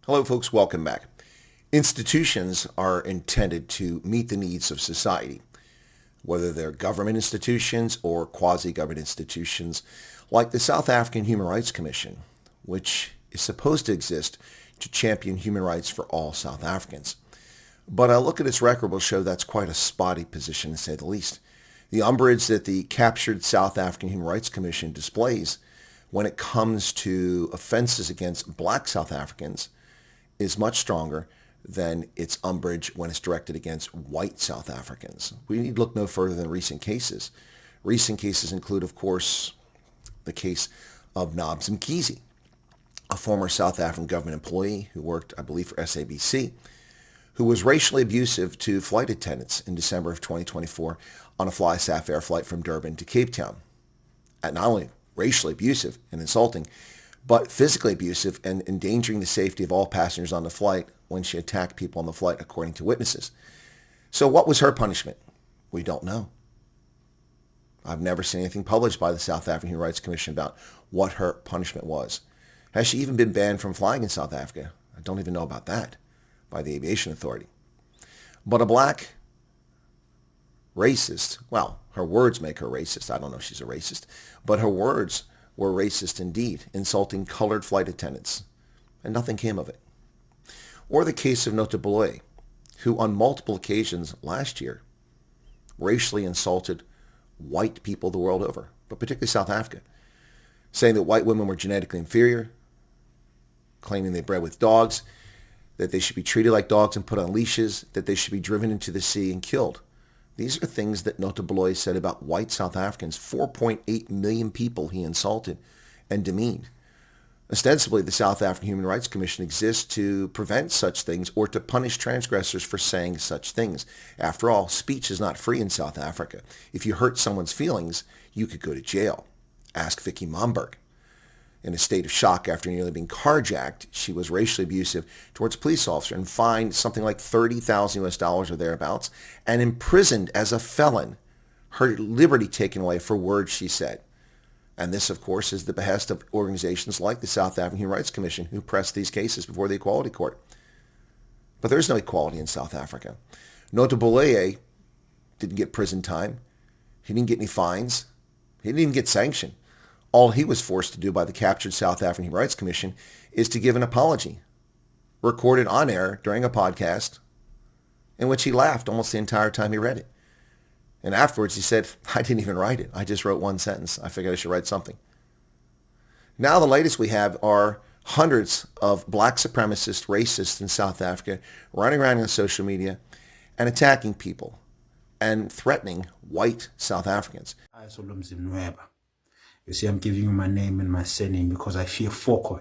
Hello folks, welcome back. Institutions are intended to meet the needs of society, whether they're government institutions or quasi-government institutions like the South African Human Rights Commission, which is supposed to exist to champion human rights for all South Africans. But a look at its record will show that's quite a spotty position, to say the least. The umbrage that the captured South African Human Rights Commission displays when it comes to offenses against black South Africans is much stronger than its umbrage when it's directed against white South Africans. We need to look no further than recent cases. Recent cases include, of course, the case of Nobs Mkhize, a former South African government employee who worked, I believe, for SABC, who was racially abusive to flight attendants in December of 2024 on a SAHRC flight from Durban to Cape Town. And not only racially abusive and insulting, but physically abusive and endangering the safety of all passengers on the flight when she attacked people on the flight, according to witnesses. So what was her punishment? We don't know. I've never seen anything published by the South African Human Rights Commission about what her punishment was. Has she even been banned from flying in South Africa? I don't even know about that by the Aviation Authority. But a black racist, well, her words make her racist. I don't know if she's a racist, but her words were racist indeed, insulting colored flight attendants, and nothing came of it. Or the case of Notoboloy, who on multiple occasions last year racially insulted white people the world over, but particularly South Africa, saying that white women were genetically inferior, claiming they bred with dogs, that they should be treated like dogs and put on leashes, that they should be driven into the sea and killed. These are things that Notoboloy said about white South Africans. 4.8 million people he insulted and demeaned. Ostensibly, the South African Human Rights Commission exists to prevent such things or to punish transgressors for saying such things. After all, speech is not free in South Africa. If you hurt someone's feelings, you could go to jail. Ask Vicky Momberg. In a state of shock after nearly being carjacked, she was racially abusive towards a police officer and fined something like $30,000 or thereabouts and imprisoned as a felon, her liberty taken away for words she said. And this, of course, is the behest of organizations like the South African Human Rights Commission who press these cases before the Equality Court. But there's no equality in South Africa. Notoboloy didn't get prison time. He didn't get any fines. He didn't even get sanctioned. All he was forced to do by the captured South African Human Rights Commission is to give an apology, recorded on air during a podcast, in which he laughed almost the entire time he read it. And afterwards he said, I didn't even write it. I just wrote one sentence. I figured I should write something. Now the latest we have are hundreds of black supremacist racists in South Africa running around on social media and attacking people and threatening white South Africans. You see, I'm giving you my name and my surname because I fear Foucault,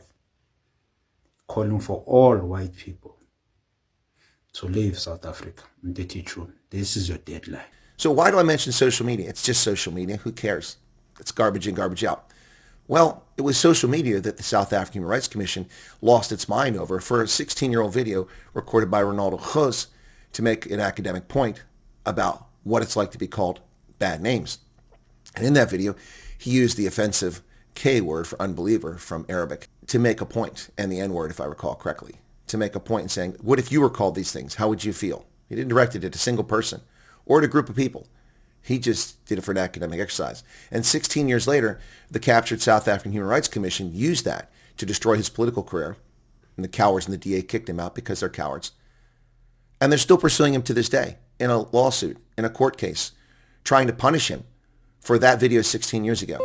calling for all white people to leave South Africa. This is your deadline. So why do I mention social media? It's just social media. Who cares? It's garbage in, garbage out. Well, it was social media that the South African Human Rights Commission lost its mind over for a 16-year-old video recorded by Ronaldo Gous to make an academic point about what it's like to be called bad names. And in that video, he used the offensive K word for unbeliever from Arabic to make a point, and the N word, if I recall correctly, to make a point in saying, what if you were called these things? How would you feel? He didn't direct it at a single person or at a group of people. He just did it for an academic exercise. And 16 years later, the captured South African Human Rights Commission used that to destroy his political career, and the cowards in the DA kicked him out because they're cowards. And they're still pursuing him to this day in a lawsuit, in a court case, trying to punish him for that video 16 years ago.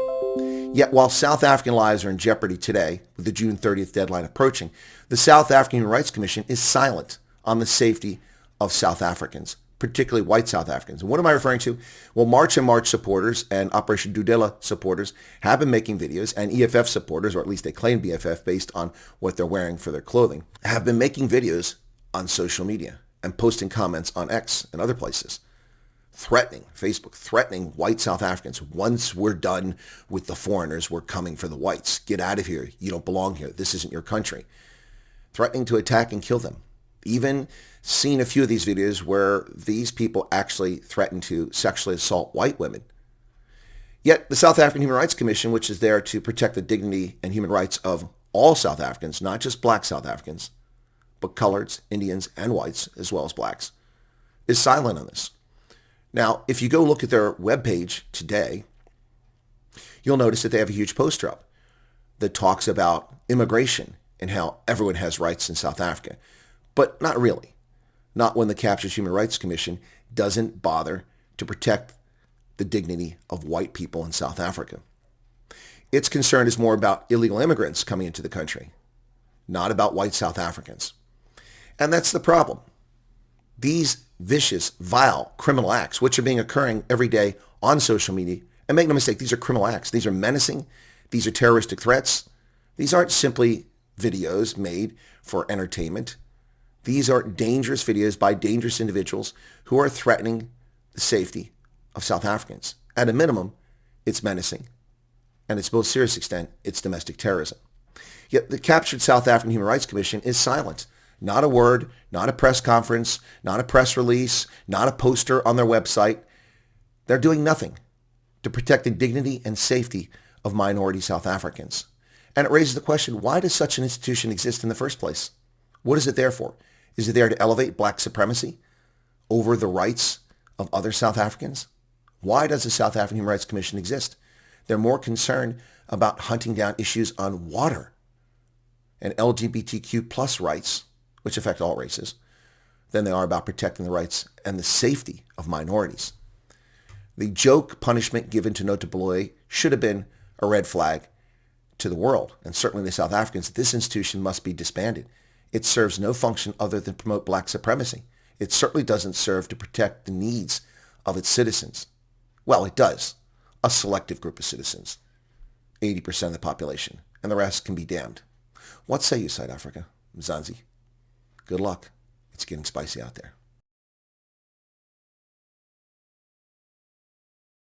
Yet while South African lives are in jeopardy today, with the June 30th deadline approaching, the South African Human Rights Commission is silent on the safety of South Africans, particularly white South Africans. And what am I referring to? Well, March and March supporters and Operation Dudela supporters have been making videos, and EFF supporters, or at least they claim BFF based on what they're wearing for their clothing, have been making videos on social media and posting comments on X and other places, threatening Facebook, threatening white South Africans. Once we're done with the foreigners, we're coming for the whites. Get out of here. You don't belong here. This isn't your country. Threatening to attack and kill them. Even seen a few of these videos where these people actually threaten to sexually assault white women. Yet the South African Human Rights Commission, which is there to protect the dignity and human rights of all South Africans, not just black South Africans, but coloreds, Indians, and whites, as well as blacks, is silent on this. Now, if you go look at their webpage today, you'll notice that they have a huge poster up that talks about immigration and how everyone has rights in South Africa. But not really. Not when the Captured Human Rights Commission doesn't bother to protect the dignity of white people in South Africa. Its concern is more about illegal immigrants coming into the country, not about white South Africans. And that's the problem. These vicious, vile, criminal acts, which are being occurring every day on social media, and make no mistake, these are criminal acts. These are menacing. These are terroristic threats. These aren't simply videos made for entertainment. These are dangerous videos by dangerous individuals who are threatening the safety of South Africans. At a minimum, it's menacing. And its most serious extent, it's domestic terrorism. Yet the Captured South African Human Rights Commission is silent. Not a word, not a press conference, not a press release, not a poster on their website. They're doing nothing to protect the dignity and safety of minority South Africans. And it raises the question, why does such an institution exist in the first place? What is it there for? Is it there to elevate black supremacy over the rights of other South Africans? Why does the South African Human Rights Commission exist? They're more concerned about hunting down issues on water and LGBTQ plus rights, which affect all races, than they are about protecting the rights and the safety of minorities. The joke punishment given to Nota B'Loy should have been a red flag to the world, and certainly the South Africans. This institution must be disbanded. It serves no function other than promote black supremacy. It certainly doesn't serve to protect the needs of its citizens. Well, it does. A selective group of citizens, 80% of the population, and the rest can be damned. What say you, South Africa? Mzansi? Good luck. It's getting spicy out there.